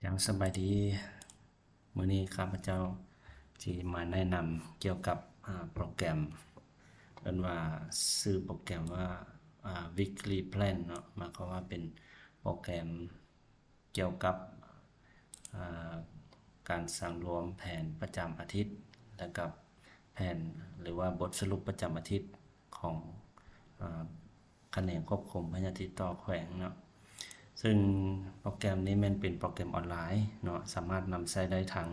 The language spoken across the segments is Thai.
อย่างสบายดีมื้อนี้ข้าพเจ้าที่มาแนะนำเกี่ยวกับโปรแกรมเอิ้นว่าชื่อโปรแกรมว่าWeekly Plan เนาะหมายความว่าเป็นโปรแกรมเกี่ยวกับอ่าการสร้างรวมแผนประจำอาทิตย์และกับแผนหรือว่าบทสรุปประจำอาทิตย์ของแขนงควบคุมพยาธิติดต่อแขวงเนาะ ซึ่งโปรแกรมนี้มันเป็นโปรแกรมออนไลน์เนาะสามารถนำใช้ได้ทาง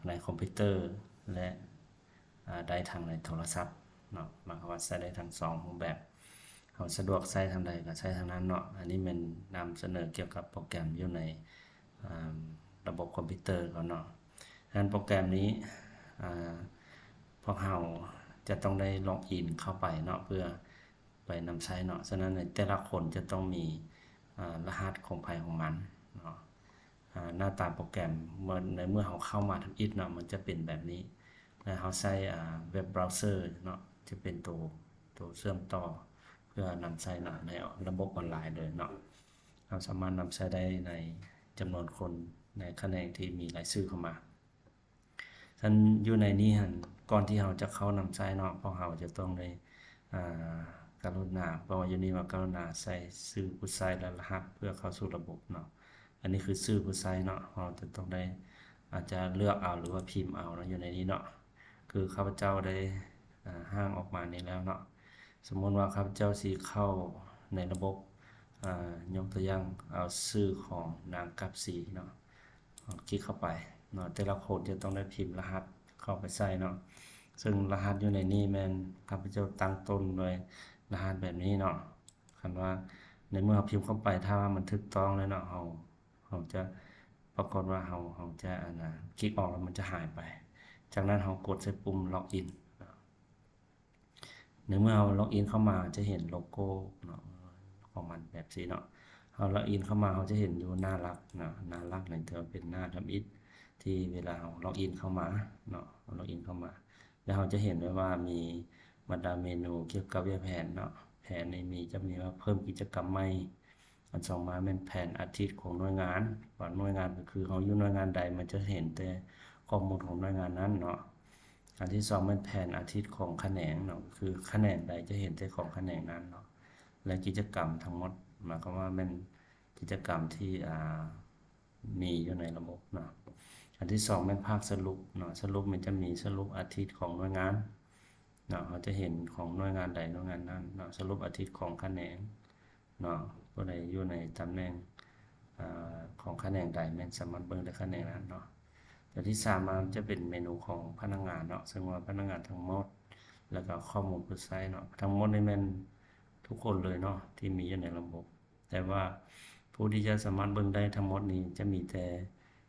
ในคอมพิวเตอร์และได้ทางในโทรศัพท์เนาะหมายความว่าใช้ได้ทั้ง2รูปแบบเราสะดวกใช้ทางใดก็ใช้ทางนั้นเนาะอันนี้มันนำเสนอเกี่ยวกับโปรแกรมอยู่ในระบบคอมพิวเตอร์ก่อนเนาะดังนั้นโปรแกรมนี้พวกเราจะต้องได้ล็อกอินเข้าไปเนาะเพื่อไปนำใช้เนาะฉะนั้นแต่ละคนจะต้องมีรหัสของไผของมันเนาะหน้าตาโปรแกรมเมื่อเราเข้ามาทำอิฐเนาะมันจะเป็นแบบนี้แล้วเราใช้เว็บเบราว์เซอร์เนาะจะเป็นตัวเชื่อมต่อเพื่อนำใช้ในระบบออนไลน์เลยเนาะเราสามารถนำใช้ได้ในจำนวนคนในแขนงที่มีรายชื่อเข้ามาท่านอยู่ในนี้หั่นก่อนที่เราจะเข้านำใช้เนาะเพราะเราจะต้องได้กรุณาเพราะว่าอยู่นี่ว่ากรุณาใส่ชื่อผู้ใช้และรหัสเพื่อเข้าสู่ระบบเนาะอันนี้คือชื่อผู้ใช้เนาะเราจะต้องได้อาจจะเลือกเอาหรือว่าพิมพ์เอาเนาะอยู่ในนี้เนาะคือข้าพเจ้าได้ห้างออกมานี้แล้วเนาะสมมุติว่าข้าพเจ้าสิเข้าในระบบยกตัวอย่างเอาชื่อของนางกับสีเนาะคลิกเข้าไปเนาะแต่ละคนจะต้องได้พิมพ์รหัสเข้าไปใส่เนาะซึ่งรหัสอยู่ในนี้แม่นข้าพเจ้าตั้งต้นโดยรหัสแบบนี้เนาะคันว่าในเมื่อเราพิมพ์เข้าไปถ้าว่ามันถูกต้องแล้วเนาะเราจะปรากฏว่าเราจะคลิกออกแล้วมันจะหายไปจากนั้นเรากดใส่ปุ่มล็อกอินในเมื่อเราล็อกอินเข้ามาจะเห็นโลโก้เนาะของมันแบบนี้เนาะเราล็อกอินเข้ามาเราจะเห็นอยู่หน้ารักเนาะหน้ารักในเธอเป็นหน้าทำอิฐที่เวลาเราล็อกอินเข้ามาเนาะล็อกอินเข้ามาแล้วเราจะเห็นไว้ว่ามีบรรดาเมนูเกี่ยวกับแผนเนาะแผนในมีจะมีว่าเพิ่มกิจกรรมใหม่อันสองมาเป็นแผนอาทิตย์ของหน่วยงานว่าหน่วยงานก็คือเขาอยู่หน่วยงานใดมันจะเห็นแต่ข้อมูลของหน่วยงานนั้นเนาะ อันที่2เป็นแผนอาทิตย์ของแขนงเนาะคือแขนงใดจะเห็นแต่ของแขนงนั้นเนาะและกิจกรรมทั้งหมดหมายความว่าเป็นกิจกรรมที่มีอยู่ในระบบเนาะอันที่2เป็นภาคสรุปเนาะสรุปมันจะมีสรุปอาทิตย์ของหน่วยงานเนาะเราจะเห็นของหน่วยงานใดหน่วยงานนั้นเนาะสรุปอาทิตย์ของแขนงเนาะผู้ใดอยู่ในตำแหน่งของแขนงใดแม่นสามารถเบิ่งได้แขนงนั้นเนาะ ตัวที่3มันจะเป็นเมนูของพนักงานเนาะซึ่งว่าพนักงานทั้งหมดแล้วก็ข้อมูลผู้ใช้เนาะทั้งหมดนี่แม่นทุกคนเลยเนาะที่มีอยู่ในระบบแต่ว่าผู้ที่จะสามารถเบิ่งได้ทั้งหมดนี้จะมีแต่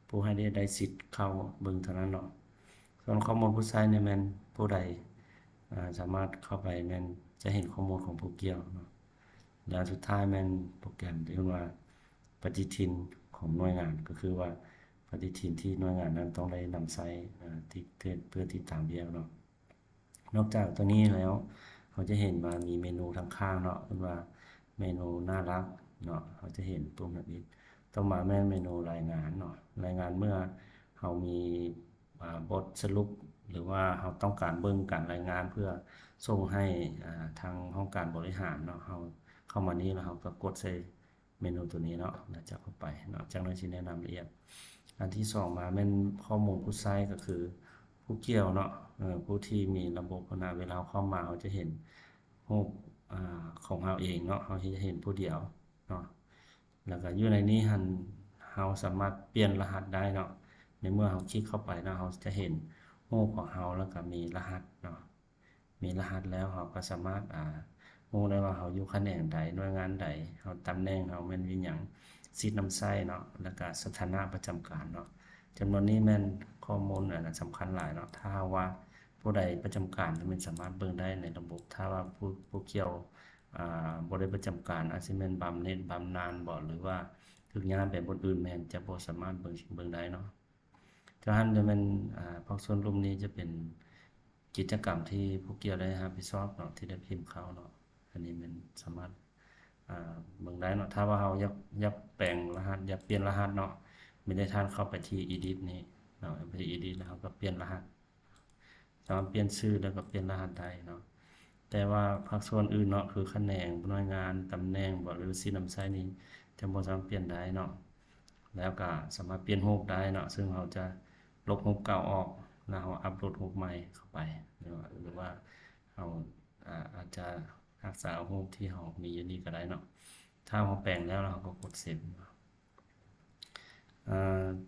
ผู้ให้ได้สิทธิ์เข้าเบิ่งเท่านั้นเนาะส่วนข้อมูลผู้ใช้นี่แม่นผู้ใดสามารถเข้าไปแม่นจะเห็นข้อมูลของผู้เกี่ยวเนาะแล้วสุดท้ายแม่นโปรแกรมที่เรียกว่าปฏิทินของหน่วยงานก็คือว่า ปฏิทินที่หน่วยงานนั้นต้องได้นำใช้ที่เพื่อติดตามเรียกเนาะนอกจากตัวนี้แล้วเขาจะเห็นว่ามีเมนูทางข้างเนาะเป็นว่าเมนูน่ารักเนาะเขาจะเห็นปุ่มแบบนี้ต้องมาแม่นเมนูรายงานเนาะรายงานเมื่อเขามีบทสรุปหรือว่าเขาต้องการเบิ่งการรายงานเพื่อส่งให้ทางห้องการบริหารเนาะเขาเข้ามานี้แล้วเขาก็กดใส่เมนูตัวนี้เนาะแล้วจะเข้าไปเนาะจากนั้นสิแนะนำละเอียด อันที่2มาแม่นข้อมูลผู้ใช้ก็คือผู้เกี่ยวเนาะผู้ที่มีระบบเวลาเข้ามาเขาจะเห็นรูปของเราเองเนาะเขาจะเห็นผู้เดียวเนาะแล้วก็อยู่ในนี้เราสามารถเปลี่ยนรหัสได้เนาะในเมื่อเราคลิกเข้าไปนะเราจะเห็นรูปของเราแล้วก็มีรหัสเนาะมีรหัสแล้วเราก็สามารถรู้ได้ว่าเราอยู่แขนงใดหน่วยงานใดเราตำแหน่งเราแม่นวิหยังสิทธิ์นำใช้เนาะแล้วก็สถานะประจำการเนาะจำนวนนี้แม่นข้อมูลสำคัญหลายเนาะถ้าว่าผู้ใดประจำการมันสามารถเบิ่งได้ในระบบถ้าว่าผู้เกี่ยวบ่ได้ประจำการอาจสิแม่นบำเหน็จบำนาญบ่หรือว่าถึกย้ายไปบนอื่นแม่นจะบ่สามารถเบิ่งได้เนาะจะหันจะแม่นภาคส่วนรวมนี้จะเป็นกิจกรรมที่ผู้เกี่ยวได้รับผิดชอบเนาะที่ได้พิมพ์เข้าเนาะอันนี้มันสามารถเบิ่งได้เนาะถ้าว่าเราอยากแปลงรหัสอยากเปลี่ยนรหัสเนาะ ไม่ได้ท่านเข้าไปที่ edit นี่เนาะไปที่ edit แล้วก็เปลี่ยนรหัสสามารถเปลี่ยนชื่อแล้วก็เปลี่ยนรหัสได้เนาะแต่ว่าภาคส่วนอื่นเนาะคือแขนงหน่วยงานตำแหน่งบ่หรือสีน้ำใสนี่จะบ่สามารถเปลี่ยนได้เนาะแล้วก็สามารถเปลี่ยนรูปได้เนาะซึ่งเราจะลบรูปเก่าออกแล้วเราอัปโหลดรูปใหม่เข้าไปหรือว่าเราอาจจะรักษารูปที่เรามีอยู่นี่ก็ได้เนาะถ้าเราแปลงแล้วเราก็กดเซฟ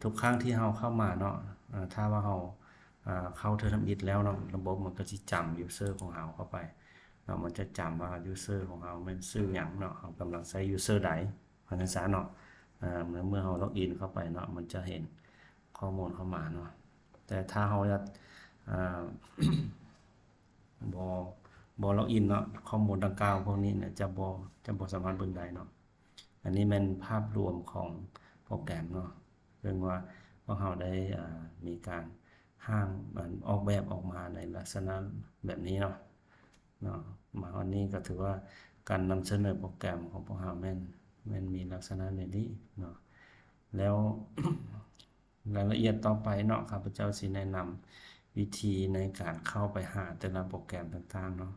ทุกครั้งที่เราเข้ามาเนาะถ้าว่าเราเข้าเทอร์ทำอิฐแล้วเนาะระบบมันก็สิจำ user ของเราเข้าไปเนาะมันจะจำว่า user ของเรามันชื่อหยังเนาะเรากำลังใช้ user ใดภาษาเนาะเมื่อเราล็อกอินเข้าไปเนาะมันจะเห็นข้อมูลเข้ามาเนาะแต่ถ้าเราจะบ่ล็อกอินเนาะข้อมูลดังกล่าวพวกนี้เนี่ยจะบ่สามารถเบิ่งได้เนาะอันนี้มันภาพรวมของโปรแกรมเนาะเรื่องว่าพวกเราได้มีการมันออกแบบออกมาในลักษณะแบบนี้เนาะมาวันนี้ก็ถือว่าการนำเสนอโปรแกรมของพวกเราแม่นมีลักษณะแบบนี้เนาะแล้ว รายละเอียดต่อไปเนาะข้าพเจ้าสิแนะนำวิธีในการเข้าไปหาแต่ละโปรแกรมต่างๆเนาะ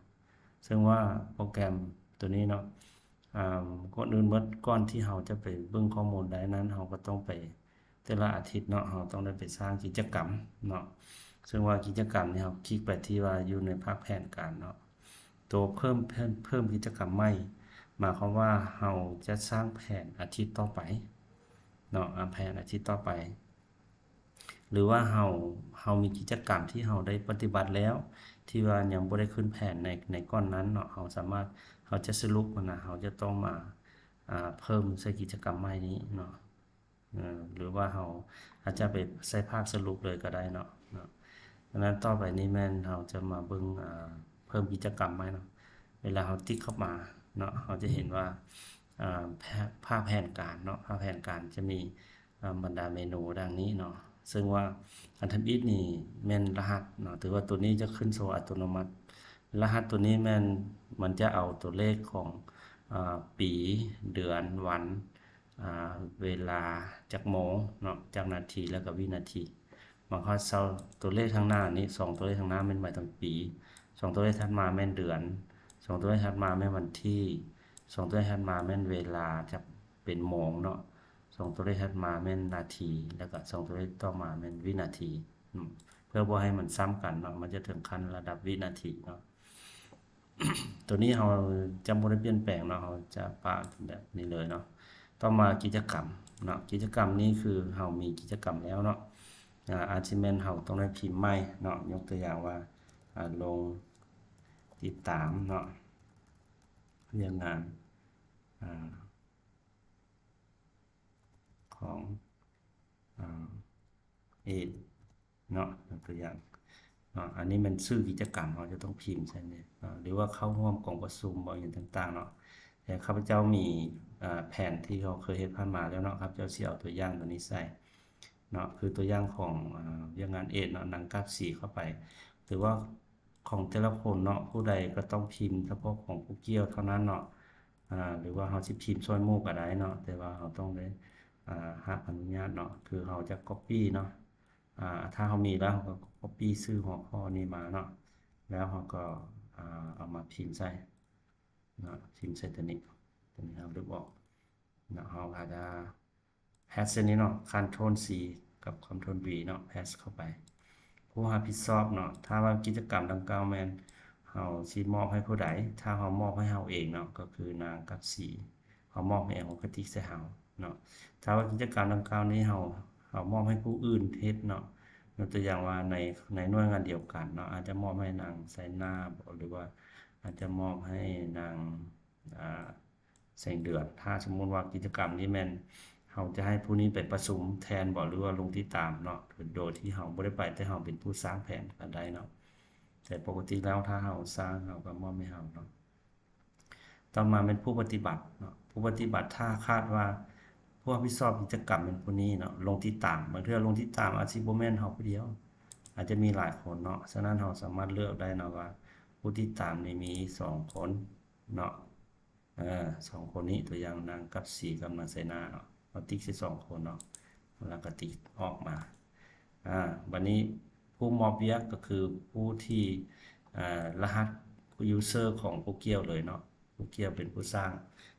ซึ่งว่าโปรแกรมตัวนี้เนาะก่อนอื่นก่อนที่เราจะไปเบิ่งข้อมูลได้นั้นเราก็ต้องไปแต่ละอาทิตย์เนาะเราต้องได้ไปสร้างกิจกรรมเนาะซึ่งว่ากิจกรรมนี่เราคลิกไปที่ว่าอยู่ในภาคแผนการเนาะตัวเพิ่มกิจกรรมใหม่หมายความว่าเราจะสร้างแผนอาทิตย์ต่อไปเนาะแผนอาทิตย์ต่อไปหรือว่าเรามีกิจกรรมที่เราได้ปฏิบัติแล้วที่ว่ายังบ่ได้ขึ้นแผนในก้อนนั้นเนาะเราสามารถเราจะสรุปนะเราจะต้องมาเพิ่มใส่กิจกรรมใหม่นี้เนาะหรือว่าเราอาจจะไปใส่ภาคสรุปเลยก็ได้เนาะดังนั้นต่อไปนี้แม่นเราจะมาเบิ่งเพิ่มกิจกรรมใหม่เนาะเวลาเราติ๊กเข้ามาเนาะเราจะเห็นว่าภาพแผนการเนาะภาพแผนการจะมีบรรดาเมนูดังนี้เนาะซึ่งว่าอันทำอิฐนี่แม่นรหัสเนาะถือว่าตัวนี้จะขึ้นโซอัตโนมัติรหัสตัวนี้มันจะเอาตัวเลขของปีเดือนวันเวลาจากโมงเนาะจากนาทีแล้วก็วินาทีบางครั้งตัวเลขข้างหน้านี้2ตัวเลขข้างหน้าแม่นหมายถึงปี2ตัวเลขถัดมาแม่นเดือน2ตัวเลขถัดมาแม่นวันที่2ตัวเลขถัดมาแม่นเวลาจะเป็นโมงเนาะ2ตัวเลขถัดมาแม่นนาทีแล้วก็2ตัวเลขต่อมาแม่นวินาทีเพื่อบ่ให้มันซ้ำกันเนาะมันจะถึงขั้นระดับวินาทีเนาะ ตัวนี้เราจะบ่ได้เปลี่ยนแปลงเนาะเราจะปะแบบนี้เลยเนาะต่อมากิจกรรมเนาะกิจกรรมนี้คือเรามีกิจกรรมแล้วเนาะachievement เราต้องได้พิมพ์ใหม่เนาะยกตัวอย่างว่าลงติดตามเนาะเรื่องงานของเอดเนาะยกตัวอย่างอันนี้มันชื่อกิจกรรมเราจะต้องพิมพ์ใช่ไหมหรือว่าเข้าร่วมกล่องประชุมบ่อย่างต่างๆเนาะแต่ข้าพเจ้ามีแผนที่เขาเคยเฮ็ดผ่านมาแล้วเนาะครับเจ้าสิเอาตัวอย่างตัวนี้ใส่เนาะคือตัวอย่างของเรื่องงานเอดเนาะนางกราฟสีเข้าไปหรือว่าของแต่ละคนเนาะผู้ใดก็ต้องพิมพ์เฉพาะของผู้เกี่ยวเท่านั้นเนาะหรือว่าเราสิพิมพ์ช่วยหมู่ก็ได้เนาะแต่ว่าเราต้องได้รับอนุญาตเนาะคือเราจะ copy เนาะถ้าเขามีแล้วเขาก็ copy ชื่อหัวข้อนี้มาเนาะแล้วเขาก็เอามาพิมพ์ใส่เนาะพิมพ์ใส่ตัวนี้เราดึกออกเนาะเราอาจจะ paste เส้นนี้เนาะ Ctrl C กับ Ctrl V เนาะ paste เข้าไปผู้รับผิดชอบเนาะถ้าว่ากิจกรรมดังกล่าวแม่นเราสิมอบให้ผู้ใดถ้าเรามอบให้เราเองเนาะก็คือนางกับสีเรามอบให้เองเราก็ติ๊กใส่เราเนาะถ้าว่ากิจกรรมดังกล่าวนี้เรามอบให้ผู้อื่นเฮ็ดเนาะยกตัวอย่างว่าในหน่วยงานเดียวกันเนาะอาจจะมอบให้นางไสนาหรือว่าอาจจะมอบให้นางแสงเดือนถ้าสมมุติว่ากิจกรรมนี้แม่นเราจะให้ผู้นี้ไปประชุมแทนบ่หรือว่าลงที่ตามเนาะโดยที่เราบ่ได้ไปแต่เราเป็นผู้สร้างแผนก็ได้เนาะแต่ปกติแล้วถ้าเราสร้างเราก็มอบให้เราเนาะต่อมาเป็นผู้ปฏิบัติเนาะผู้ปฏิบัติถ้าคาดว่าผู้รับผิดชอบกิจกรรมเป็นผู้นี้เนาะลงที่ตามบางเทื่อลงที่ตามอาจสิบ่แม่นเราผู้เดียวอาจจะมีหลายคนเนาะฉะนั้นเราสามารถเลือกได้เนาะว่าผู้ที่ตามนี่มี2คนเนาะ2คนนี้ตัวอย่างนางกับสีกับนางไสนาเนาะเราติ๊กใส่2คนเนาะ แล้วก็ติดออกมาบัดนี้ผู้มอบเวียกก็คือผู้ที่รหัสยูเซอร์ของผู้เกี่ยวเลยเนาะผู้เกี่ยวเป็นผู้สร้าง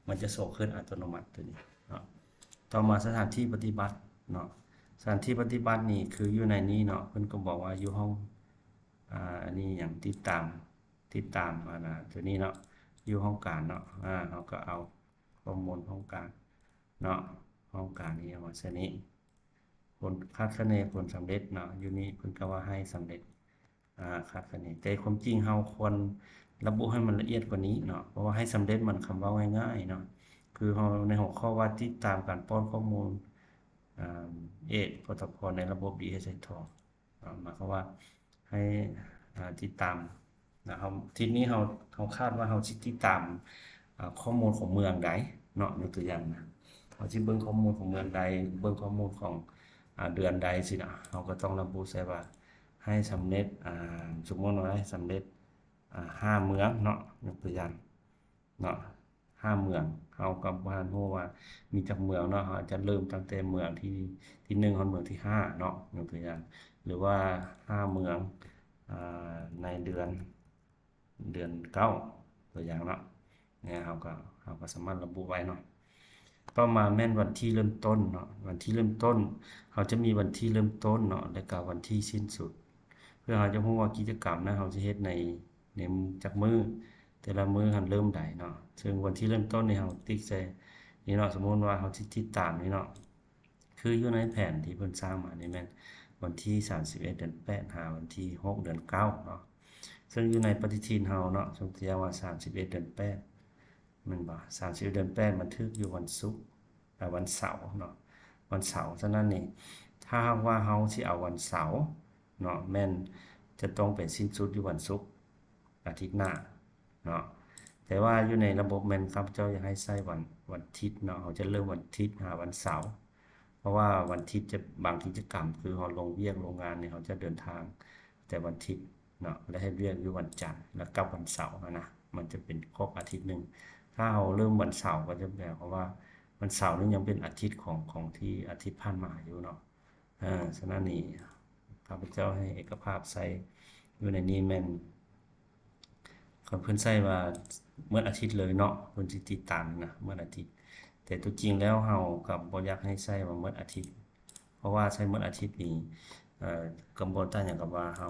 มันจะส่งขึ้นอัตโนมัติตัวนี้เนาะต่อมาสถานที่ปฏิบัติเนาะสถานที่ปฏิบัตินี่คืออยู่ในนี้เนาะเพิ่นก็บอกว่าอยู่ห้องอันนี้อย่างติดตามตัวนี้เนาะอยู่ห้องการเนาะเราก็เอาข้อมูลห้องการเนาะห้องการนี้เอามาใส่นี้ผลคาดคะเนผลสำเร็จเนาะอยู่นี้เพิ่นก็ว่าให้สำเร็จคาดคะเนแต่ความจริงเราควรระบุให้มันละเอียดกว่านี้เนาะเพราะว่าให้สำเร็จมันคำเว้าง่ายๆเนาะคือเราในหัวข้อว่าติดตามการป้อนข้อมูลโปรโตคอลในระบบ DHIS2 หมายความว่าให้ติดตามนะครับทีนี้เราคาดว่าเราสิติดตามข้อมูลของเมืองใดเนาะยกตัวอย่างนะเราสิเบิ่งข้อมูลของเมืองใดเบิ่งข้อมูลของเดือนใดสินะเราก็ต้องระบุใส่ว่าให้สำเร็จสมมุติว่าให้สำเร็จ5เมืองเนาะยกตัวอย่างเนาะ5เมืองเฮาก็บ่ทันรู้ว่ามีจักเมืองเนาะเฮาจะเริ่มตั้งแต่เมืองที่1ฮอดเมืองที่5เนาะยกตัวอย่างหรือว่า5เมืองในเดือน9ตัวอย่างเนาะเนี่ยเฮาก็สามารถระบุไว้เนาะต่อมาแม่นวันที่เริ่มต้นเนาะวันที่เริ่มต้นเขาจะมีวันที่เริ่มต้นเนาะแล้วก็วันที่สิ้นสุดเพื่อเราจะรู้ว่ากิจกรรมนะเราจะเฮ็ดในจักมื้อแต่ละมื้อหันเริ่มใดเนาะซึ่งวันที่เริ่มต้นนี่เราติ๊กใส่นี่เนาะสมมุติว่าเราสิติดตามนี่เนาะคืออยู่ในแผนที่เพิ่นสร้างมานี่แม่นวันที่31เดือน8หาวันที่6เดือน9เนาะซึ่งอยู่ในปฏิทินเฮาเนาะสมมุติว่า31เดือน8แม่นบ่31เดือน8มันถึกอยู่วันศุกร์วันเสาร์เนาะวันเสาร์ฉะนั้นนี่ถ้าหากว่าเฮาสิเอาวันเสาร์เนาะแม่นจะต้องไปสิ้นสุดอยู่วันศุกร์อาทิตย์หน้าเนาะแต่ว่าอยู่ในระบบแม่นครับเจ้าอยากให้ใช้วันอาทิตย์เนาะเขาจะเริ่มวันอาทิตย์หาวันเสาร์เพราะว่าวันอาทิตย์จะบางกิจกรรมคือเฮาลงเวียกโรงงานนี่เขาจะเดินทางแต่วันอาทิตย์เนาะและให้เวียกอยู่วันจันทร์แล้วกลับวันเสาร์นะมันจะเป็นครบอาทิตย์นึงถ้าเราเริ่มวันเสาร์ก็จะแปลว่าวันเสาร์นี้ยังเป็นอาทิตย์ของที่อาทิตย์ผ่านมาอยู่เนาะฉะนั้นนี่ข้าพเจ้าให้เอกภาพใส่อยู่ในนี้แม่นคันเพิ่นใส่ว่าเมื่ออาทิตย์เลยเนาะเพิ่นสิติดตามนะเมื่ออาทิตย์แต่ตัวจริงแล้วเฮาก็บ่อยากให้ใส่ว่าเมื่ออาทิตย์เพราะว่าใช้เมื่ออาทิตย์นี่ก็บ่ต่างหยังกับว่าเฮา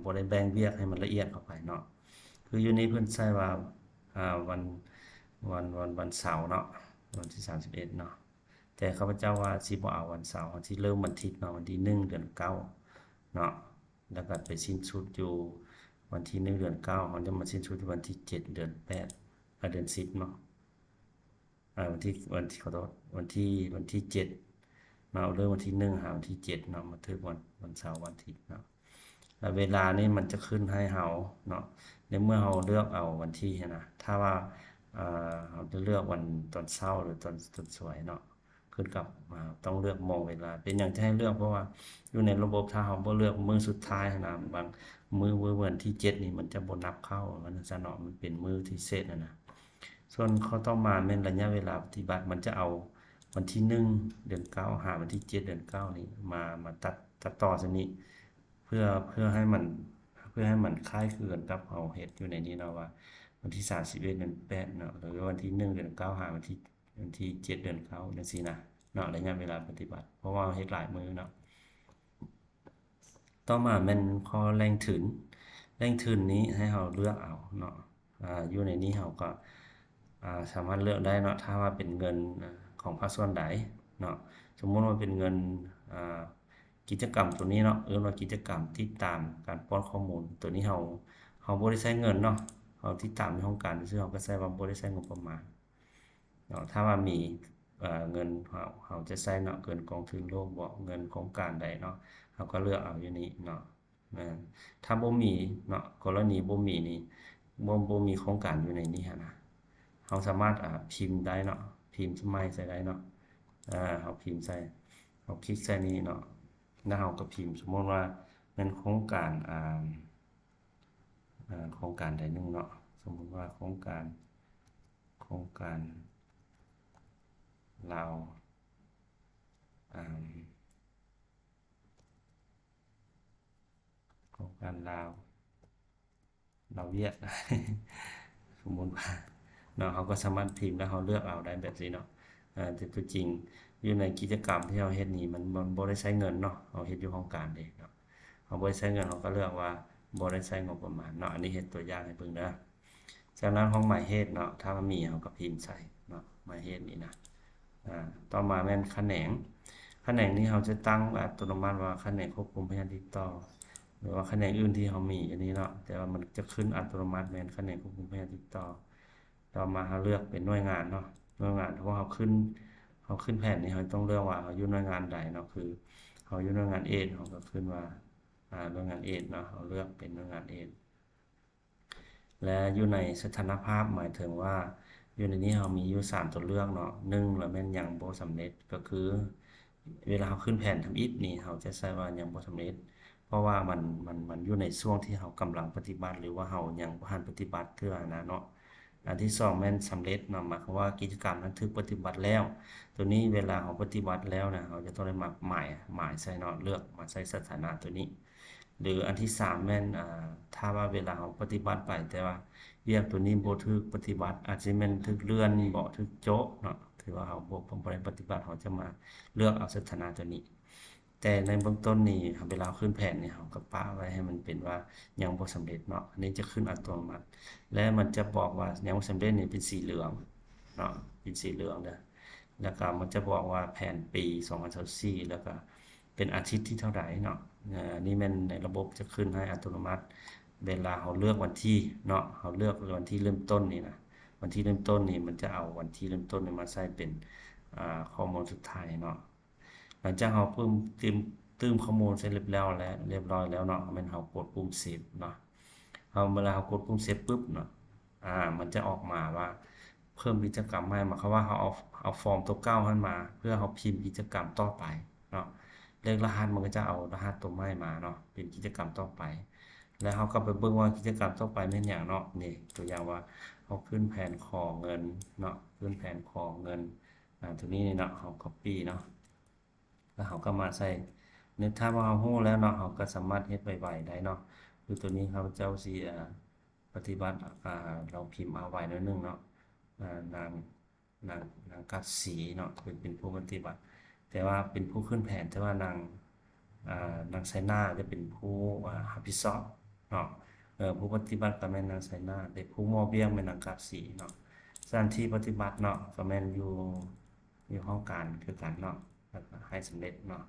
บ่ได้แบ่งเวียกให้มันละเอียดเข้าไปเนาะคืออยู่นี้เพิ่นใช้ว่าวันเสาร์เนาะวันที่31เนาะแต่ข้าพเจ้าว่าสิบ่เอาวันเสาร์ที่เริ่มวันอาทิตย์เนาะวันที่1เดือน9เนาะแล้วก็ไปสิ้นสุดอยู่วันที่1เดือน9มันจะมาสิ้นสุดที่วันที่7เดือน8เดือน10เนาะวันที่ขอโทษวันที่7มาเอาเริ่มวันที่1หาวันที่7เนาะมาถึงวันเสาร์วันอาทิตย์เนาะแล้วเวลานี้มันจะขึ้นให้เฮาเนาะในเมื่อเฮาเลือกเอาวันที่นะถ้าว่าเราจะเลือกวันตอนเช้าหรือตอนสวยเนาะขึ้นกับต้องเลือกมองเวลาเป็นอย่างที่ให้เลือกเพราะว่าอยู่ในระบบถ้าเราบ่เลือกมื้อสุดท้ายนะบางมื้อวันที่7นี่มันจะบ่นับเข้ามันจะเนาะมันเป็นมื้อที่เซตนะส่วนข้อต่อมาแม่นระยะเวลาปฏิบัติมันจะเอาวันที่1เดือน9หาวันที่7เดือน9นี่มาตัดต่อซะนี้เพื่อให้มันคล้ายคลึงกับเฮาเฮ็ดอยู่ในนี้เนาะว่าวันที่31เดือน8เนาะหรือวันที่1เดือน9หาวันที่7เดือน9จังซี่นะเนาะระยะเวลาปฏิบัติเพราะว่าเฮ็ดหลายมื้อเนาะต่อมาแม่นข้อแรงถึงนี้ให้เราเลือกเอาเนาะอยู่ในนี้เราก็สามารถเลือกได้เนาะถ้าว่าเป็นเงินของภาคส่วนใดเนาะสมมุติว่าเป็นเงินกิจกรรมตัวนี้เนาะว่ากิจกรรมติดตามการป้อนข้อมูลตัวนี้เราบ่ได้ใช้เงินเนาะเราติดตามในโครงการซื่อเราก็ใช้ว่าบ่ได้ใช้งบประมาณเนาะถ้าว่ามีเงินเราจะใช้เนาะเงินกองทุนโลกบ่เงินโครงการใดเนาะเราก็เลือกเอาอยู่นี้เนาะถ้าบ่มีเนาะกรณีบ่มีนี่บ่มีโครงการอยู่ในนี้นะเราสามารถพิมพ์ได้เนาะพิมพ์สมัยใส่ได้เนาะเราพิมพ์ใส่เราคลิกใส่นี้เนาะแล้วเราก็พิมพ์สมมุติว่าเป็นโครงการโครงการใดนึงเนาะสมมุติว่าโครงการลาว โครงการลาวเวียด สมมุติว่าเนาะเขาก็สามารถพิมพ์แล้วเขาเลือกเอาได้แบบนี้เนาะแต่ตัวจริงอยู่ในกิจกรรมที่เราเฮ็ดนี่มันบ่ได้ใช้เงินเนาะเราเฮ็ดอยู่โครงการเด้เนาะเราบ่ได้ใช้เงินเราก็เลือกว่าบ่ได้ใช้งบประมาณเนาะอันนี้เฮ็ดตัวอย่างให้เบิ่งเด้อจากนั้นของหมายเหตุเนาะถ้ามันมีเราก็พิมพ์ใส่เนาะหมายเหตุนี่นะต่อมาแม่นแขนงนี้เราจะตั้งอัตโนมัติว่าแขนงควบคุมพยานติดต่อหรือว่าแขนงอื่นที่เรามีอันนี้เนาะแต่ว่ามันจะขึ้นอัตโนมัติแม่นแขนงควบคุมพยานติดต่อต่อมาเราเลือกเป็นหน่วยงานเนาะหน่วยงานเพราะว่าเราขึ้นแผนนี้เราต้องเลือกว่าเราอยู่หน่วยงานใดเนาะคือเราอยู่หน่วยงานเอเราก็ขึ้นว่าหน่วยงานเอเนาะเราเลือกเป็นหน่วยงานเอและอยู่ในสถานภาพหมายถึงว่าอยู่ในนี้เรามีอยู่3ตัวเลือกเนาะ1แล้วแม่นยังบ่สำเร็จก็คือเวลาเราขึ้นแผนทำอิฐนี่เราจะใส่ว่ายังบ่สำเร็จเพราะว่ามันอยู่ในช่วงที่เรากำลังปฏิบัติหรือว่าเรายังบ่ทันปฏิบัติเทื่อนะเนาะอันที่2แม่นสำเร็จเนาะหมายความว่ากิจกรรมนั้นถูกปฏิบัติแล้วตัวนี้เวลาเราปฏิบัติแล้วนะเราจะต้องได้มาหมายใส่เนาะเลือกมาใส่สถานะตัวนี้หรืออันที่3แม่นถ้าว่าเวลาเราปฏิบัติไปแต่ว่าเวียกตัวนี้บ่ถูกปฏิบัติอาจสิแม่นถูกเลื่อนบ่ถูกโจะเนาะถือว่าเราบ่ได้ปฏิบัติเราจะมาเลือกเอาสถานะตัวนี้แต่ในเบื้องต้นนี่เวลาขึ้นแผนนี่เราก็ปะไว้ให้มันเป็นว่ายังบ่สำเร็จเนาะอันนี้จะขึ้นอัตโนมัติและมันจะบอกว่ายังบ่สำเร็จนี่เป็นสีเหลืองเนาะเป็นสีเหลืองเด้อแล้วก็มันจะบอกว่าแผนปี2024แล้วก็เป็นอาทิตย์ที่เท่าใดเนาะนี่แม่นในระบบจะขึ้นให้อัตโนมัติเวลาเราเลือกวันที่เนาะเราเลือกวันที่เริ่มต้นนี่นะวันที่เริ่มต้นนี่มันจะเอาวันที่เริ่มต้นนี่มาใส่เป็นข้อมูลสุดท้ายเนาะหลังจากเราตื้มข้อมูลเสร็จเรียบร้อยแล้วเนาะแม่นเรากดปุ่มเซฟเนาะเวลาเรากดปุ่มเซฟปึ๊บเนาะมันจะออกมาว่าเพิ่มกิจกรรมใหม่หมายความว่าเราเอาฟอร์มตัวเก่าขึ้นมาเพื่อเราพิมพ์กิจกรรมต่อไปเนาะเลขรหัสมันก็จะเอารหัสตัวใหม่มาเนาะเป็นกิจกรรมต่อไปแล้วเราก็ไปเบิ่งว่ากิจกรรมต่อไปแม่นหยังเนาะนี่ตัวอย่างว่าเราขึ้นแผนขอเงินเนาะขึ้นแผนขอเงินตัวนี้นี่เนาะเรา copy เนาะแล้วเราก็มาใส่นึกถ้าว่าเรารู้แล้วเนาะเราก็สามารถเฮ็ดไวๆได้เนาะคือตัวนี้ครับเจ้าสิปฏิบัติเราพิมพ์เอาไว้หน่อยนึงเนาะนางกัดสีเนาะเป็นผู้ปฏิบัติแต่ว่าเป็นผู้ขึ้นแผนแต่ว่านางไซนาจะเป็นผู้รับผิดชอบเนาะผู้ปฏิบัติก็แม่นนางไซนาแต่ผู้มอบเบี้ยแม่นนางกัดสีเนาะสถานที่ปฏิบัติเนาะก็แม่นอยู่ห้องการคือกันเนาะแล้วก็ให้สำเร็จเนาะ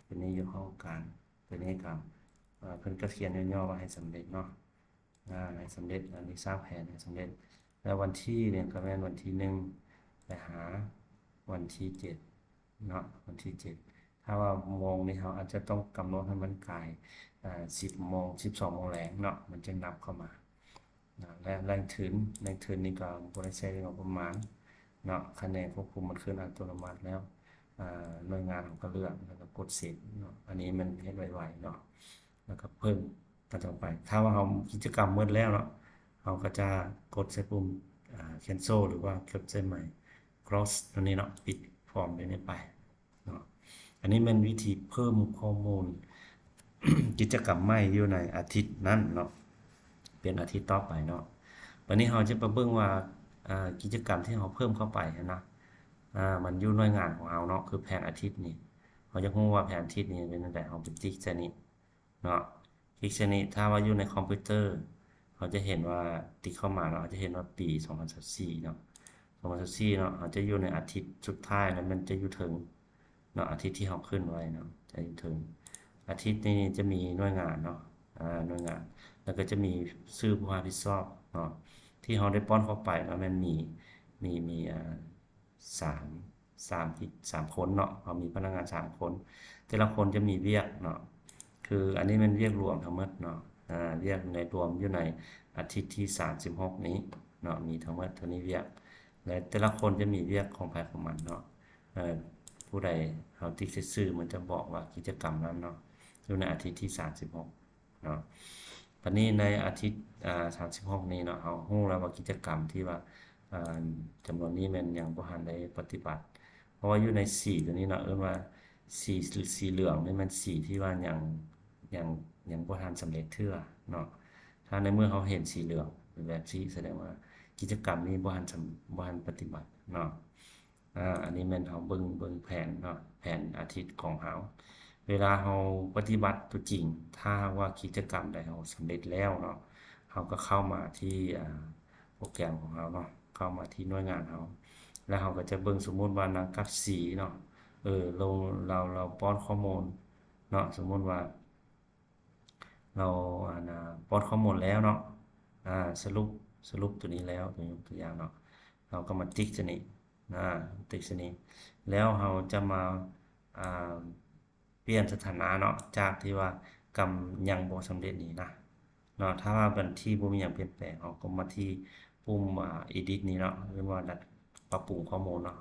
ตัวนี้อยู่ห้องการตัวนี้ก็เพิ่นก็เขียนย่อๆว่าให้สำเร็จเนาะให้สำเร็จอันนี้สร้างแผนให้สำเร็จแล้ววันที่เนี่ยก็แม่นวันที่1ไปหาวันที่7เนาะวันที่7ถ้าว่าโมงนี่เราอาจจะต้องกำหนดให้มันกลาย10 โมง 12 โมงแลงเนาะมันจะนับเข้ามาและแรงถืนนี่ก็บ่ได้ใช้งบประมาณเนาะคะแนนควบคุมมันขึ้นอัตโนมัติแล้วหน่วยงานก็เลือกแล้วก็กดเสร็จเนาะอันนี้มันเฮ็ดไวๆเนาะแล้วก็เพิ่มต่อไปถ้าว่าเรากิจกรรมหมดแล้วเนาะเราก็จะกดใส่ปุ่มcancel หรือว่าเก็บใส่ใหม่ cross ตัวนี้เนาะปิดฟอร์มตัวนี้ไปเนาะอันนี้เป็นวิธีเพิ่มข้อมูล กิจกรรมใหม่อยู่ในอาทิตย์นั้นเนาะเป็นอาทิตย์ต่อไปเนาะวันนี้เราจะมาเบิ่งว่ากิจกรรมที่เราเพิ่มเข้าไปนะมันอยู่หน่วยงานของเราเนาะคือแผนอาทิตย์นี่เราจะรู้ว่าแผนอาทิตย์นี้เป็นจังได๋เราไปติ๊กใส่นี่เนาะคลิกใส่นี่ถ้าว่าอยู่ในคอมพิวเตอร์เราจะเห็นว่าติ๊กเข้ามาเนาะเราจะเห็นว่าปี2024เนาะ2024เนาะเราจะอยู่ในอาทิตย์สุดท้ายแล้วมันจะอยู่ถึงเนาะอาทิตย์ที่เราขึ้นไว้เนาะจะอยู่ถึงอาทิตย์นี้จะมีหน่วยงานเนาะหน่วยงานแล้วก็จะมีชื่อผู้รับผิดชอบเนาะที่เราได้ป้อนเข้าไปเนาะมันมี3คนเนาะเรามีพนักงาน3คนแต่ละคนจะมีเวียกเนาะคืออันนี้มันเวียกรวมทั้งหมดเนาะเวียกในรวมอยู่ในอาทิตย์ที่36นี้เนาะมีทั้งหมดเท่านี้เวียกและแต่ละคนจะมีเวียกของใครของมันเนาะผู้ใดเฮาติ๊กซื่อๆมันจะบอกว่ากิจกรรมนั้นเนาะอยู่ในอาทิตย์ที่36เนาะบัดนี้ในอาทิตย์36นี้เนาะเฮาฮู้แล้วว่ากิจกรรมที่ว่าจำนวนนี้แม่นยังบ่ทันได้ปฏิบัติเพราะว่าอยู่ใน4ตัวนี้เนาะเอิ้นว่า สีเหลืองนี่มันสีที่ว่ายังยังบ่ทันสำเร็จเทื่อเนาะถ้าในเมื่อเขาเห็นสีเหลืองแบบนี้แสดงว่ากิจกรรมนี้บ่ทันปฏิบัติเนาะอันนี้แม่นเฮาเบิ่งแผนเนาะแผนอาทิตย์ของเฮาเวลาเฮาปฏิบัติตัวจริงถ้าว่ากิจกรรมใดเฮาสำเร็จแล้วเนาะเฮาก็เข้ามาที่โปรแกรมของเฮาเนาะเข้ามาที่หน่วยงานเฮาแล้วเฮาก็จะเบิ่งสมมุติว่านางกัดสีเนาะลงเราป้อนข้อมูลเนาะสมมุติว่าเราป้อนข้อมูลแล้วเนาะสรุปตัวนี้แล้วตัวอย่างเนาะเราก็มาติ๊กตัวนี้ติ๊กตัวนี้แล้วเราจะมาอ่าเปลี่ยนสถานะเนาะจากที่ว่ากำยังบ่สำเร็จนี่นะเนาะถ้าว่าบันที่บ่มีหยังเปลี่ยนแปลงเราก็มาที่ปุ่มedit นี่เนาะหรือว่าดัดปรับปรุงข้อมูลเนาะ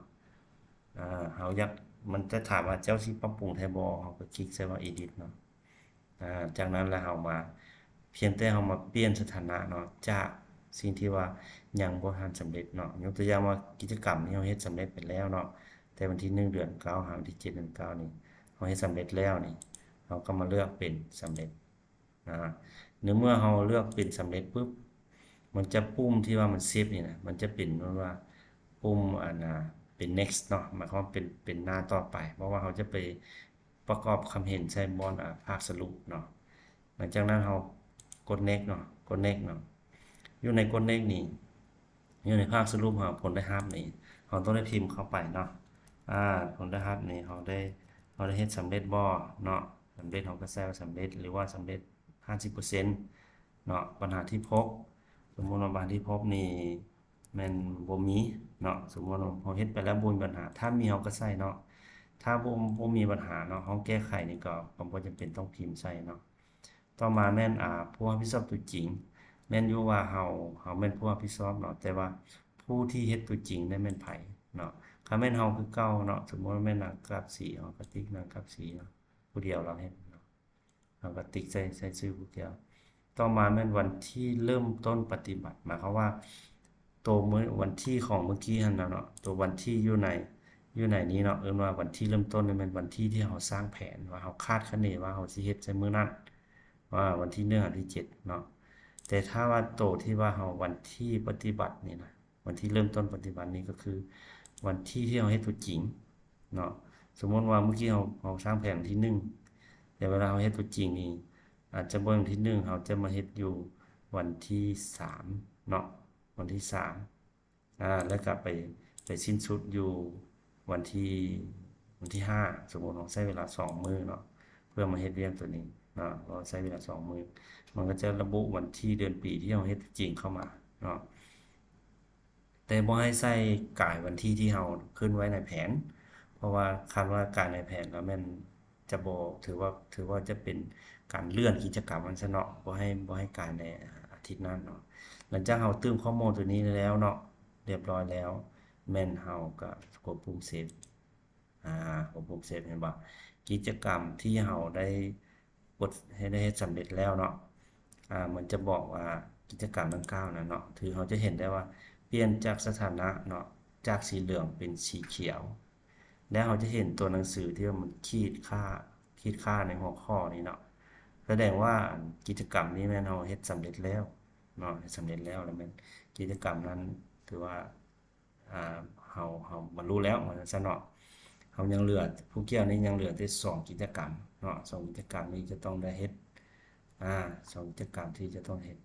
เฮาอยากมันจะถามว่าเจ้าสิปรับปรุงแท้บ่เฮาก็คลิกใส่ว่า edit เนาะจากนั้นแล้วเฮามาเพียงแต่เฮามาเปลี่ยนสถานะเนาะจากสิ่งที่ว่ายังบ่ทันสำเร็จเนาะยกตัวอย่างว่ากิจกรรมที่เฮาเฮ็ดสำเร็จไปแล้วเนาะแต่วันที่1เดือน9หาวันที่7เดือน9นี่เฮาเฮ็ดสำเร็จแล้วนี่เฮาก็มาเลือกเป็นสำเร็จเมื่อเฮาเลือกเป็นสำเร็จปุ๊บมันจะปุ่มที่ว่ามันเซฟนี่นะมันจะเป็นว่าปุ่มเป็น next เนาะหมายความว่าเป็นหน้าต่อไปเพราะว่าเขาจะไปประกอบคำเห็นใส่บอนภาคสรุปเนาะหลังจากนั้นเรากด next เนาะกด next เนาะอยู่ในกด next นี่อยู่ในภาคสรุปเราผลได้รับนี่เราต้องได้พิมพ์เข้าไปเนาะผลได้รับนี่เราได้เฮ็ดสำเร็จบ่เนาะสำเร็จเราก็ใส่ว่าสำเร็จหรือว่าสำเร็จ 50% เนาะปัญหาที่พบสมมุติว่าปัญหาที่พบนี่แม่นบ่มีเนาะสมมุติว่าเราเฮ็ดไปแล้วบ่มีปัญหาถ้ามีเราก็ใส่เนาะถ้าบ่มีปัญหาเนาะเราแก้ไขนี่ก็บ่จำเป็นต้องพิมพ์ใส่เนาะต่อมาแม่นผู้รับผิดชอบตัวจริงแม่นอยู่ว่าเราแม่นผู้รับผิดชอบเนาะแต่ว่าผู้ที่เฮ็ดตัวจริงนั้นแม่นไผเนาะถ้าแม่นเราคือเก่าเนาะสมมุติว่าแม่นนางกับสีเราก็ติ๊กนางกับสีเนาะผู้เดียวเราเฮ็ดเนาะเราก็ติ๊กใส่ชื่อผู้เดียวต่อมาแม่นวันที่เริ่มต้นปฏิบัติหมายความว่าตัวมื้อวันที่ของเมื่อกี้หั่นน่ะเนาะตัววันที่อยู่ในนี้เนาะว่าวันที่เริ่มต้นนี่แม่นวันที่ที่เราสร้างแผนว่าเราคาดคะเนว่าเราสิเฮ็ดใส่มื้อนั้นว่าวันที่1วันที่7เนาะแต่ถ้าว่าตัวที่ว่าเราวันที่ปฏิบัตินี่นะวันที่เริ่มต้นปฏิบัตินี่ก็คือวันที่ที่เราเฮ็ดตัวจริงเนาะสมมุติว่าเมื่อกี้เราสร้างแผนวันที่1แต่เวลาเราเฮ็ดตัวจริงนี่อาจจะบ่วันที่1เราจะมาเฮ็ดอยู่วันที่3เนาะวันที่3แล้วก็ไปสิ้นสุดอยู่วันที่5สมมุติเราใช้เวลา2มื้อเนาะเพื่อมาเฮ็ดเวียกตัวนี้เนาะเราใช้เวลา2มื้อมันก็จะระบุวันที่เดือนปีที่เราเฮ็ดจริงเข้ามาเนาะแต่บ่ให้ใส่กายวันที่ที่เราขึ้นไว้ในแผนเพราะว่าคันว่ากายในแผนแล้วแม่นจะบ่ถือว่าจะเป็นการเลื่อนกิจกรรมมันซะเนาะบ่ให้กายในอาทิตย์นั้นเนาะหลังจากเราเติมข้อมูลตัวนี้แล้วเนาะเรียบร้อยแล้วแม่นเราก็กดปุ่มเซฟกดปุ่มเซฟเห็นบ่กิจกรรมที่เราได้กดให้ได้เฮ็ดสำเร็จแล้วเนาะมันจะบอกว่ากิจกรรมดังกล่าวนั้นเนาะคือเราจะเห็นได้ว่าเปลี่ยนจากสถานะเนาะจากสีเหลืองเป็นสีเขียวแล้วเราจะเห็นตัวหนังสือที่ว่ามันขีดค่าในหัวข้อนี้เนาะแสดงว่ากิจกรรมนี้แม่นเราเฮ็ดสำเร็จแล้วเนาะเฮ็ดสำเร็จแล้วแม่นกิจกรรมนั้นถือว่าเราบรรลุแล้วว่าซั่นเนาะเรายังเหลือผู้เกี่ยวนี้ยังเหลือแต่2กิจกรรมเนาะ2กิจกรรมนี้จะต้องได้เฮ็ด2กิจกรรมที่จะต้องเฮ็ด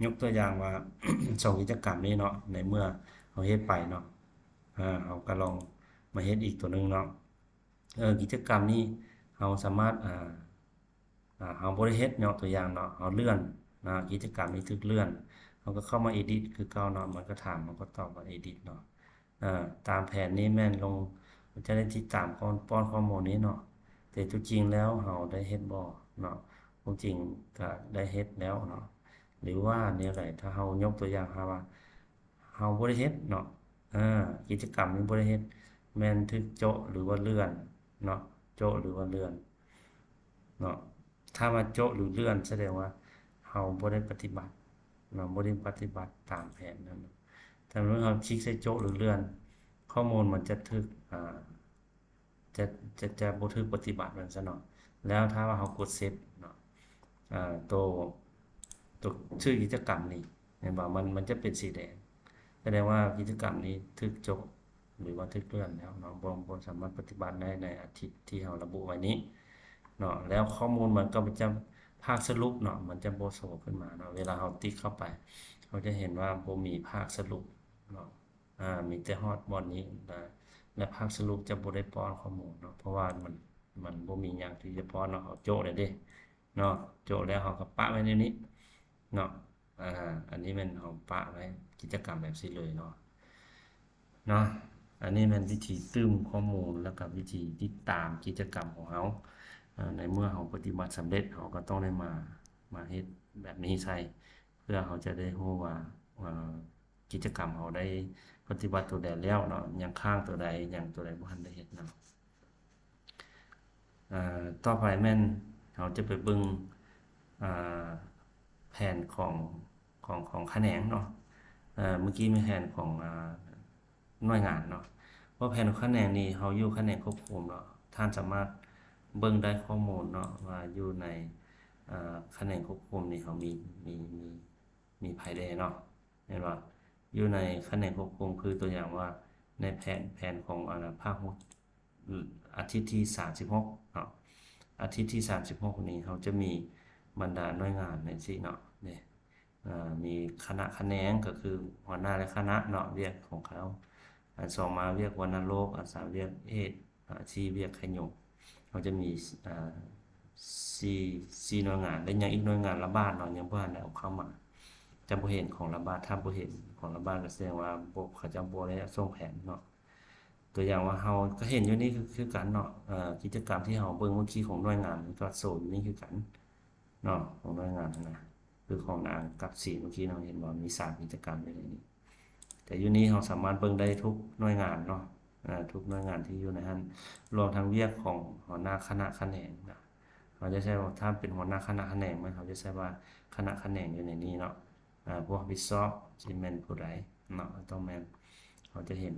ยกตัวอย่างว่า 2กิจกรรมนี้เนาะในเมื่อเราเฮ็ดไปเนาะเราก็ลองมาเฮ็ดอีกตัวหนึงเนาะกิจกรรมนี้เราสามารถเราบ่ได้เฮ็ดเนาะตัวอย่างเนาะเราเลื่อนกิจกรรมนี้ถูกเลื่อนเราก็เข้ามา edit คือเก่าเนาะมันก็ถามมันก็ตอบว่า edit เนาะตามแผนนี้แม่นลงมันจะได้ติดตามป้อนข้อมูลนี้เนาะแต่ตัวจริงแล้วเราได้เฮ็ดบ่เนาะความจริงก็ได้เฮ็ดแล้วเนาะหรือว่าแนวใดถ้าเรายกตัวอย่างว่าเราบ่ได้เฮ็ดเนาะกิจกรรมนี้บ่ได้เฮ็ดแม่นถูกโจะหรือว่าเลื่อนเนาะโจะหรือว่าเลื่อนเนาะถ้าว่าโจะหรือเลื่อนแสดงว่าเราบ่ได้ปฏิบัติเนาะบ่ได้ปฏิบัติตามแผนนั้นถ้าเราคลิกใส่โจะหรือเลื่อนข้อมูลมันจะ จะจะบ่ถูกปฏิบัติมันซะเนาะแล้วถ้าว่าเรากดเซฟเนาะตัวชื่อกิจกรรมนี่เห็นบ่มันจะเป็นสีแดงแสดงว่ากิจกรรมนี้ถูกจบหรือว่าถูกเลื่อนแล้วเนาะบ่สามารถปฏิบัติได้ในอาทิตย์ที่เราระบุไว้นี้เนาะแล้วข้อมูลมันก็จะภาคสรุปเนาะมันจะบ่โชว์ขึ้นมาเนาะเวลาเราติ๊กเข้าไปเราจะเห็นว่าบ่มีภาคสรุปเนาะมีแต่ฮอดบอนนี้นะและภาคสรุปจะบ่ได้ป้อนข้อมูลเนาะเพราะว่ามันบ่มีหยังที่จะป้อนเนาะเขาโจะเลยเด้เนาะโจะแล้วเขาก็ปะไว้ในนี้เนาะอันนี้แม่นเราปะไว้กิจกรรมแบบนี้เลยเนาะอันนี้แม่นวิธีตื้มข้อมูลแล้วก็วิธีติดตามกิจกรรมของเราในเมื่อเราปฏิบัติสำเร็จเราก็ต้องได้มาเฮ็ดแบบนี้ใส่เพื่อเราจะได้รู้ว่ากิจกรรมเราได้ปฏิบัติตัวใดแล้วเนาะยังค้างตัวใดยังตัวใดบ่ทันได้เฮ็ดเนาะต่อไปแม่นเราจะไปเบิ่งแผนของแขนงเนาะเมื่อกี้มีแผนของหน่วยงานเนาะเพราะแผนของแขนงนี่เราอยู่แขนงควบคุมเนาะท่านสามารถเบิ่งได้ข้อมูลเนาะว่าอยู่ในแขนงควบคุมนี่เขามีไผแดเนาะเห็นบ่อยู่ในแขนงควบคุมคือตัวอย่างว่าในแผนของภาคอาทิตย์ที่36เนาะอาทิตย์ที่36นี้เขาจะมีบรรดาหน่วยงานจังซี่เนาะนี่มีคณะแขนงก็คือหัวหน้าและคณะเนาะเรียกของเขาอัน2มาเรียกวัณโรคอัน3เรียกเอด4เรียกไข้หยกเขาจะมี4หน่วยงานและยังอีกหน่วยงานระบาดเนาะยังบ่ทันได้เอาเข้ามาจะบ่เห็นของระบาดถ้าบ่เห็นของระบาดก็แสดงว่าเขาจะบ่ได้ส่งแผนเนาะตัวอย่างว่าเราก็เห็นอยู่นี่คือกันเนาะกิจกรรมที่เราเบิ่งเมื่อกี้ของหน่วยงานมันก็โซนอยู่นี่คือกันเนาะของหน่วยงานนั่นนะคือของนางกับสีเมื่อกี้เราเห็นว่ามี3กิจกรรมอยู่ในนี้แต่อยู่นี้เราสามารถเบิ่งได้ทุกหน่วยงานเนาะทุกหน่วยงานที่อยู่ในนั้นรวมทั้งเวียกของหัวหน้าคณะแขนงนะเราจะใช้ว่าถ้าเป็นหัวหน้าคณะแขนงมันเขาจะใช้ว่าคณะแขนงอยู่ในนี้เนาะพวกวิศวะสิแม่นผู้ใดเนาะต้องแม่นเขาจะเห็น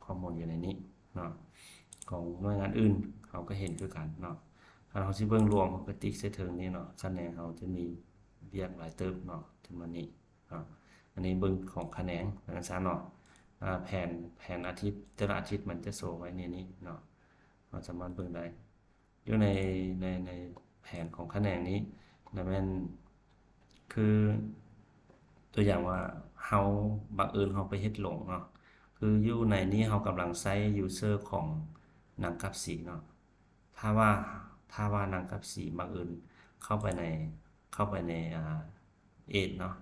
ข้อมูลอยู่ในนี้เนาะของหน่วยงานอื่นเขาก็เห็นคือกันเนาะถ้าเราสิเบิ่งรวมเขาก็ติ๊กใส่ถึงนี้เนาะแขนงเขาจะมีเวียกหลายเติบเนาะถึงมานี้เนาะอันนี้เบิ่งของแขนงจังซั่นเนาะแผนอาทิตย์แต่ละอาทิตย์มันจะโชว์ไว้ในนี้เนาะเราสามารถเบิ่งได้อยู่ในแผนของแขนงนี้แล้วแม่นคือตัวอย่างว่าเฮาบังเอิญเฮาไปเฮ็ดหลงเนาะคืออยู่ในนี้เฮากำลังใช้ยูเซอร์ของนางกับสีเนาะถ้าว่านางกับสีบังเอิญเข้าไปในเอดเนาะ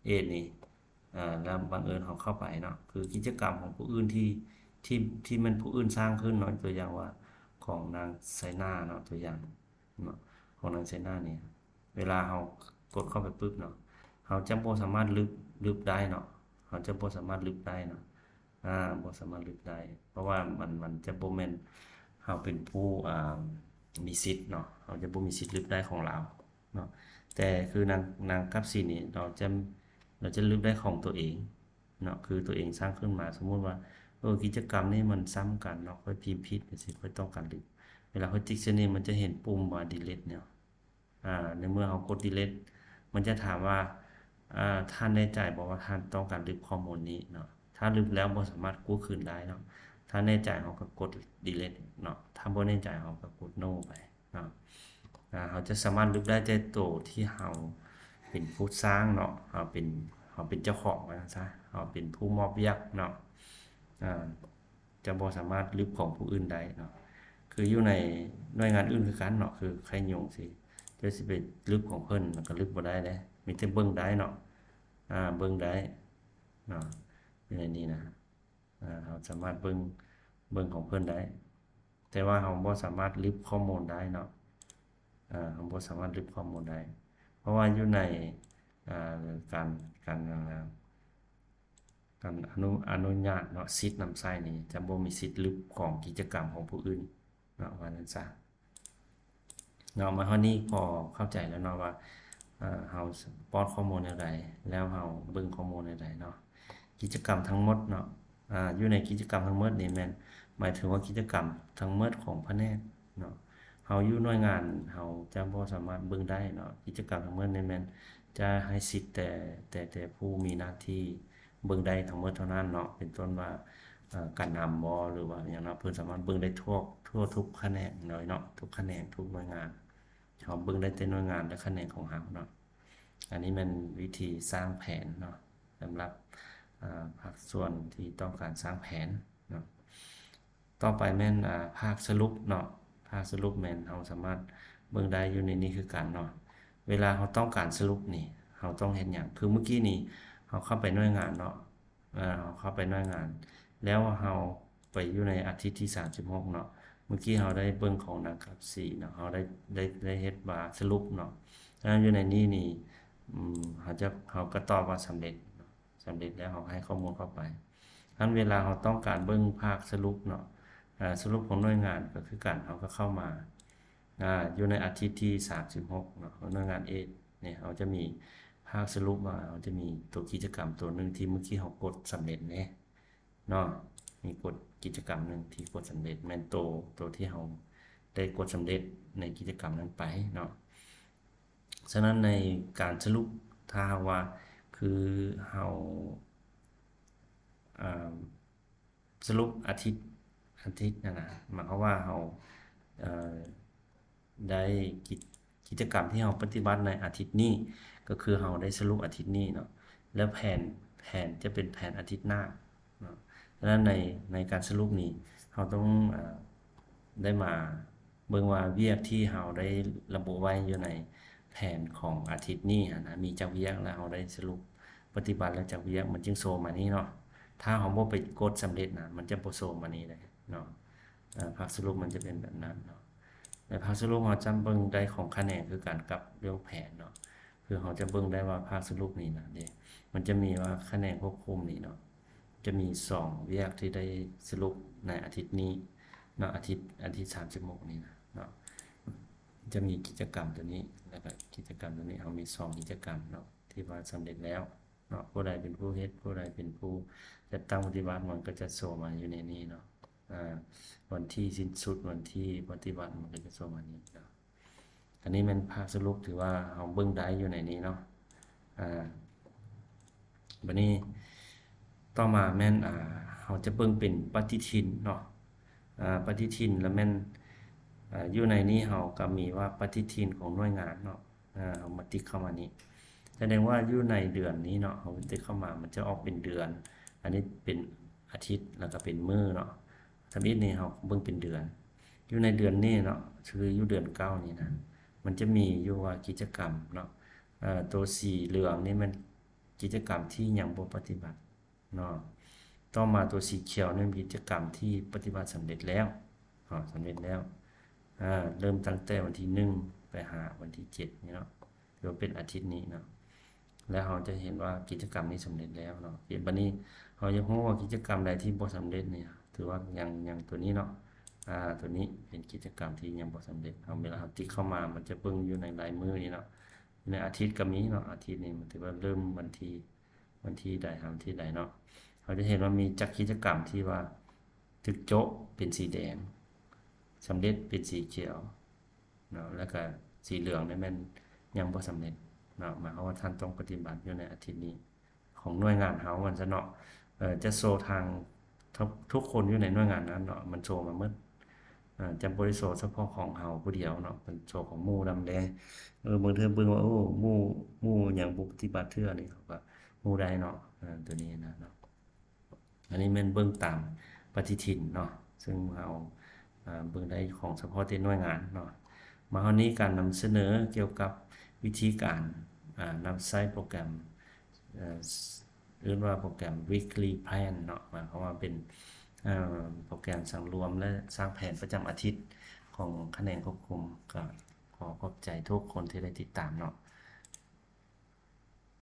เอดนี่แล้วบังเอิญเขาเข้าไปเนาะคือกิจกรรมของผู้อื่นที่มันผู้อื่นสร้างขึ้นเนาะตัวอย่างว่าของนางไซนาเนาะตัวอย่างเนาะของนางไซนานี่เวลาเรากดเข้าไปปึ๊บเนาะเราจะบ่สามารถลึกได้เนาะเราจะบ่สามารถลึกได้เนาะบ่สามารถลึกได้เพราะว่ามันจะบ่แม่นเราเป็นผู้มีสิทธิ์เนาะเราจะบ่มีสิทธิ์ลึกได้ของเราเนาะแต่คือนางกับสีนี่เราจะลึกได้ของตัวเองเนาะคือตัวเองสร้างขึ้นมาสมมุติว่ากิจกรรมนี้มันซ้ำกันเนาะค่อยพิมพ์ผิดจังซี่ค่อยต้องการลึกเวลาค่อยติ๊กเส้นนี้มันจะเห็นปุ่มว่า delete เนี่ยในเมื่อเรากด delete มันจะถามว่าท่านแน่ใจบ่ว่าท่านต้องการลึกข้อมูลนี้เนาะถ้าลึกแล้วบ่สามารถกู้คืนได้เนาะถ้าแน่ใจเราก็กด delete เนาะถ้าบ่แน่ใจเราก็กด no ไปเนาะเราจะสามารถลึกได้แต่ตัวที่เราเป็นผู้สร้างเนาะเราเป็นเจ้าของว่าซั่นซะเราเป็นผู้มอบเวียกเนาะจะบ่สามารถลึกของผู้อื่นได้เนาะคืออยู่ในหน่วยงานอื่นคือกันเนาะคือใครยุ่งสิจะสิไปลึกของเพิ่นมันก็ลึกบ่ได้เด้มีแต่เบิ่งได้เนาะเบิ่งได้เนาะอยู่ในนี้นะเราสามารถเบิ่งของเพิ่นได้แต่ว่าเราบ่สามารถลึกข้อมูลได้เนาะเราบ่สามารถลึกข้อมูลได้เพราะว่าอยู่ในการอนุญาตเนาะสิทธิ์นำใช้นี่จะบ่มีสิทธิ์ลึกของกิจกรรมของผู้อื่นเนาะว่านั้นซะเนาะมาเฮานี้พอเข้าใจแล้วเนาะว่าเฮาป้อนข้อมูลแนวใดแล้วเฮาเบิ่งข้อมูลแนวใดเนาะกิจกรรมทั้งหมดเนาะอยู่ในกิจกรรมทั้งหมดนี่แม่น มายถึงว่ากิจกรรมทั้งหมดของแผนกเนาะเฮาอยู่หน่วยงานเฮาจะบ่สามารถเบิ่งได้เนาะกิจกรรมทั้งหมดนี่แม่นจะให้สิทธิ์แต่ผู้มีหน้าที่เบิ่งได้ทั้งหมดเท่านั้นเนาะเป็นต้นว่าการนำบ่หรือว่าหยังเนาะเพิ่นสามารถเบิ่งได้ทั่วทุกแขนงเนาะทุกแขนงทุกหน่วยงานเฮาเบิ่งได้แต่หน่วยงานและแขนงของเฮาเนาะอันนี้มันวิธีสร้างแผนเนาะสำหรับภาคส่วนที่ต้องการสร้างแผนเนาะต่อไปแม่นภาคสรุปเนาะภาคสรุปแม่นเฮาสามารถเบิ่งได้อยู่ในนี้คือกันเนาะเวลาเฮาต้องการสรุปนี่เฮาต้องเฮ็ดหยังคือเมื่อกี้นี่เฮาเข้าไปหน่วยงานเนาะเฮาเข้าไปหน่วยงานแล้วเฮาไปอยู่ในอาทิตย์ที่36เนาะเมื่อกี้เฮาได้เบิ่งของนะครับ4เนาะเฮาได้เฮ็ดว่าสรุปเนาะอยู่ในนี้นี่เฮาก็ตอบว่าสำเร็จแล้วเฮาให้ข้อมูลเข้าไปงั้นเวลาเฮาต้องการเบิ่งภาคสรุปเนาะสรุปของหน่วยงานก็คือกันเฮาก็เข้ามาอยู่ในอาทิตย์ที่36เนาะของหน่วยงาน A เนี่ยเฮาจะมีภาคสรุปมาเฮาจะมีตัวกิจกรรมตัวนึงที่เมื่อกี้เฮากดสำเร็จเนาะมีกดกิจกรรมนึงที่กดสำเร็จแม่นตัวที่เฮาได้กดสำเร็จในกิจกรรมนั้นไปเนาะฉะนั้นในการสรุปถ้าว่าคือเฮาสรุปอาทิตย์นั่นน่ะหมายความว่าเฮาได้กิจกรรมที่เฮาปฏิบัติในอาทิตย์นี้ก็คือเฮาได้สรุปอาทิตย์นี้เนาะแล้วแผนจะเป็นแผนอาทิตย์หน้าเนาะฉะนั้นในการสรุปนี้เฮาต้องได้มาเบิ่งว่าเวียกที่เฮาได้ระบุไว้อยู่ในแผนของอาทิตย์นี้นะมีจักเวียกแล้วเฮาได้สรุปปฏิบัติแล้วจักเวียกมันจึงโชว์มานี้เนาะถ้าเฮาบ่ไปกดสำเร็จนะมันจะบ่โชว์มานี้เลยเนาะภาคสรุปมันจะเป็นแบบนั้นเนาะในภาคสรุปเฮาจำเบิ่งได้ของคะแนนคือกันกับเรื่องแผนเนาะคือเฮาจะเบิ่งได้ว่าภาคสรุปนี้นะเด้มันจะมีว่าคะแนนควบคุมนี่เนาะจะมี2เวียกที่ได้สรุปในอาทิตย์นี้เนาะอาทิตย์36นี้นะเนาะจะมีกิจกรรมตัวนี้แล้วก็กิจกรรมตัวนี้เฮามี2กิจกรรมเนาะที่ว่าสำเร็จแล้วเนาะผู้ใดเป็นผู้เฮ็ดผู้ใดเป็นผู้จัดตั้งปฏิบัติมันก็จะโชว์มาอยู่ในนี้เนาะวันที่สิ้นสุดวันที่ปฏิบัติมันก็จะโชว์มานี้เนาะอันนี้มันภาคสรุปถือว่าเฮาเบิ่งได้อยู่ในนี้เนาะบัดนี้ต่อมาแม่นเฮาจะเบิ่งเป็นปฏิทินเนาะปฏิทินแล้วแม่นอยู่ในนี้เฮาก็มีว่าปฏิทินของหน่วยงานเนาะเฮามาติ๊กเข้ามานี้แสดงว่าอยู่ในเดือนนี้เนาะเฮาติ๊กเข้ามามันจะออกเป็นเดือนอันนี้เป็นอาทิตย์แล้วก็เป็นมื้อเนาะทำอิฐนี่เฮาเบิ่งเป็นเดือนอยู่ในเดือนนี้เนาะคืออยู่เดือน9นี่นะมันจะมีอยู่ว่ากิจกรรมเนาะตัวสีเหลืองนี่มันกิจกรรมที่ยังบ่ปฏิบัติเนาะต่อมาตัวสีเขียวนี่กิจกรรมที่ปฏิบัติสำเร็จแล้วสำเร็จแล้วเริ่มตั้งแต่วันที่1ไปหาวันที่7นี่เนาะถือว่าเป็นอาทิตย์นี้เนาะแล้วเราจะเห็นว่ากิจกรรมนี้สำเร็จแล้วเนาะบัดนี้เราจะรู้ว่ากิจกรรมใดที่บ่สำเร็จนี่ถือว่ายังตัวนี้เนาะตัวนี้เป็นกิจกรรมที่ยังบ่สำเร็จเวลาเราติ๊กเข้ามามันจะเบิ่งอยู่ในลายมือนี่เนาะในอาทิตย์ก็มีเนาะอาทิตย์นี้มันถือว่าเริ่มวันที่ใดวันที่ใดเนาะเราจะเห็นว่ามีจักกิจกรรมที่ว่าถึกโจ๊ะเป็นสีแดงสำเร็จเป็นสีเขียวเนาะแล้วก็สีเหลืองนี่มันยังบ่สำเร็จเนาะหมายความว่าท่านต้องปฏิบัติอยู่ในอาทิตย์นี้ของหน่วยงานเฮามันซะเนาะจะโชว์ทางทุกคนอยู่ในหน่วยงานนั้นเนาะมันโชว์มาหมดจะบ่ได้โชว์เฉพาะของเฮาผู้เดียวเนาะมันโชว์ของหมู่นำแลบางเทื่อเบิ่งว่าโอ้หมู่หยังบ่ปฏิบัติเทื่อนี่เขาก็หมู่ใดเนาะตัวนี้นะเนาะอันนี้แม่นเบิ่งตามปฏิทินเนาะซึ่งเฮาเบิ่งได้ของเฉพาะที่หน่วยงานเนาะมาคราวนี้การนำเสนอเกี่ยวกับวิธีการนำใช้โปรแกรมเรียกว่าโปรแกรม weekly plan เนาะหมายความว่าเป็นโปรแกรมสั่งรวมและสร้างแผนประจำอาทิตย์ของคะแนนควบคุมก็ขอขอบใจทุกคนที่ได้ติดตามเนาะ